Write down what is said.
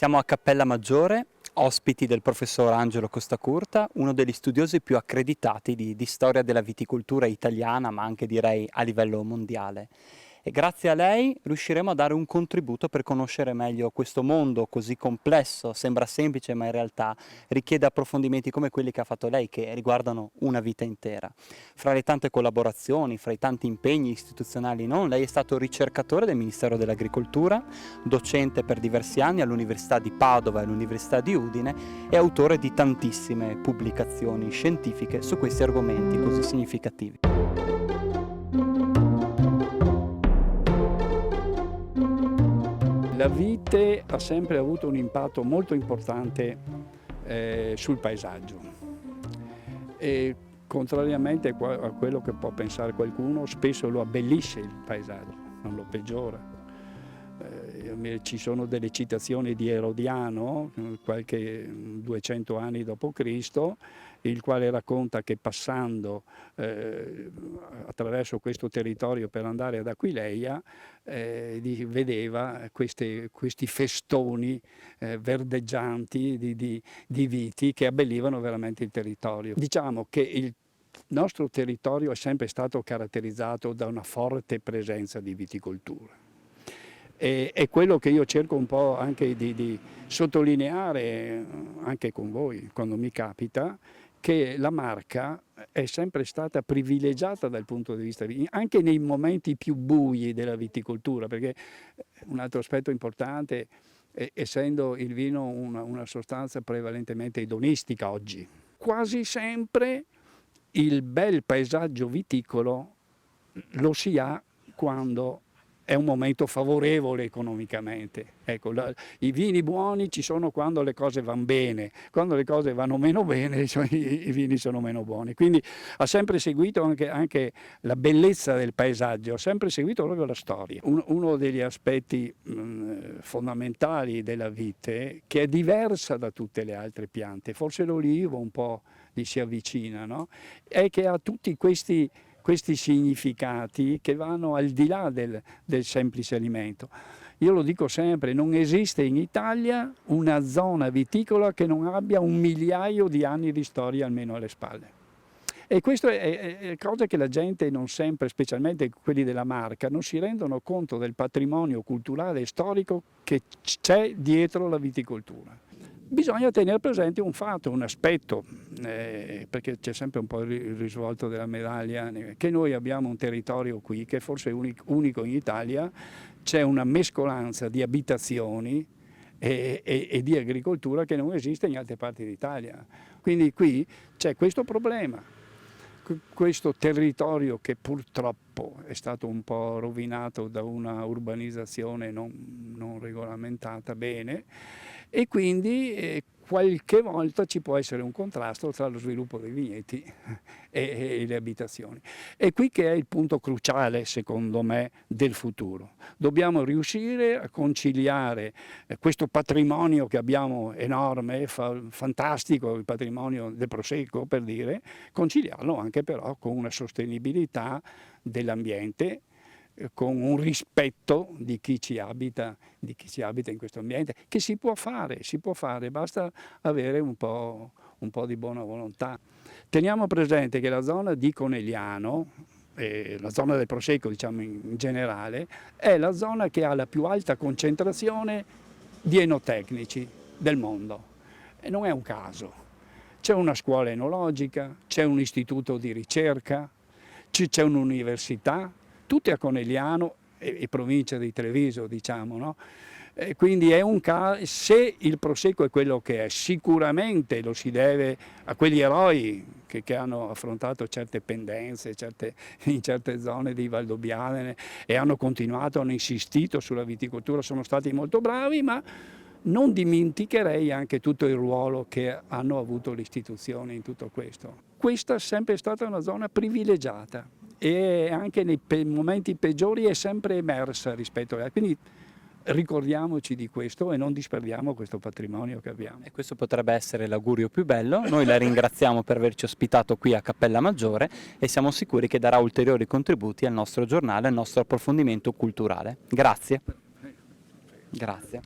Siamo a Cappella Maggiore, ospiti del professor Angelo Costacurta, uno degli studiosi più accreditati di storia della viticoltura italiana, ma anche direi a livello mondiale. E grazie a lei riusciremo a dare un contributo per conoscere meglio questo mondo così complesso, sembra semplice ma in realtà richiede approfondimenti come quelli che ha fatto lei, che riguardano una vita intera. Fra le tante collaborazioni, fra i tanti impegni istituzionali non, lei è stato ricercatore del Ministero dell'Agricoltura, docente per diversi anni all'Università di Padova e all'Università di Udine e autore di tantissime pubblicazioni scientifiche su questi argomenti così significativi. La vite ha sempre avuto un impatto molto importante sul paesaggio e contrariamente a quello che può pensare qualcuno, spesso lo abbellisce il paesaggio, non lo peggiora. Ci sono delle citazioni di Erodiano, qualche 200 anni d.C., il quale racconta che passando attraverso questo territorio per andare ad Aquileia vedeva questi festoni verdeggianti di viti che abbellivano veramente il territorio. Diciamo che il nostro territorio è sempre stato caratterizzato da una forte presenza di viticoltura. È quello che io cerco un po' anche di sottolineare anche con voi, quando mi capita, che la Marca è sempre stata privilegiata dal punto di vista, anche nei momenti più bui della viticoltura, perché un altro aspetto importante, essendo il vino una sostanza prevalentemente edonistica oggi, quasi sempre il bel paesaggio viticolo lo si ha quando è un momento favorevole economicamente. Ecco, i vini buoni ci sono quando le cose vanno bene, quando le cose vanno meno bene i vini sono meno buoni. Quindi ha sempre seguito anche la bellezza del paesaggio, ha sempre seguito proprio la storia. Uno degli aspetti fondamentali della vite, che è diversa da tutte le altre piante, forse l'olivo un po' gli si avvicina, no? È che ha tutti questi significati che vanno al di là del semplice alimento. Io lo dico sempre, non esiste in Italia una zona viticola che non abbia 1 migliaio di anni di storia almeno alle spalle. E queste è cose che la gente non sempre, specialmente quelli della Marca, non si rendono conto del patrimonio culturale e storico che c'è dietro la viticoltura. Bisogna tenere presente un fatto, un aspetto, perché c'è sempre un po' il risvolto della medaglia, che noi abbiamo un territorio qui che forse è unico in Italia, c'è una mescolanza di abitazioni e di agricoltura che non esiste in altre parti d'Italia. Quindi qui c'è questo problema, questo territorio che purtroppo è stato un po' rovinato da una urbanizzazione non regolamentata bene, e quindi qualche volta ci può essere un contrasto tra lo sviluppo dei vigneti e le abitazioni. È qui che è il punto cruciale, secondo me, del futuro. Dobbiamo riuscire a conciliare questo patrimonio che abbiamo enorme, fantastico, il patrimonio del Prosecco, per dire, conciliarlo anche però con una sostenibilità dell'ambiente, con un rispetto di chi ci abita in questo ambiente, che si può fare, basta avere un po' di buona volontà. Teniamo presente che la zona di Conegliano, la zona del Prosecco diciamo in generale, è la zona che ha la più alta concentrazione di enotecnici del mondo, e non è un caso. C'è una scuola enologica, c'è un istituto di ricerca, c'è un'università, tutte a Conegliano e provincia di Treviso, diciamo, no? Quindi è un caso, se il Prosecco è quello che è, sicuramente lo si deve a quegli eroi che hanno affrontato certe pendenze in certe zone di Valdobbiadene e hanno continuato, hanno insistito sulla viticoltura, sono stati molto bravi, ma non dimenticherei anche tutto il ruolo che hanno avuto le istituzioni in tutto questo. Questa è sempre stata una zona privilegiata e anche nei momenti peggiori è sempre emersa rispetto a... Quindi ricordiamoci di questo e non disperdiamo questo patrimonio che abbiamo. E questo potrebbe essere l'augurio più bello. Noi la ringraziamo per averci ospitato qui a Cappella Maggiore e siamo sicuri che darà ulteriori contributi al nostro giornale, al nostro approfondimento culturale. Grazie. Grazie.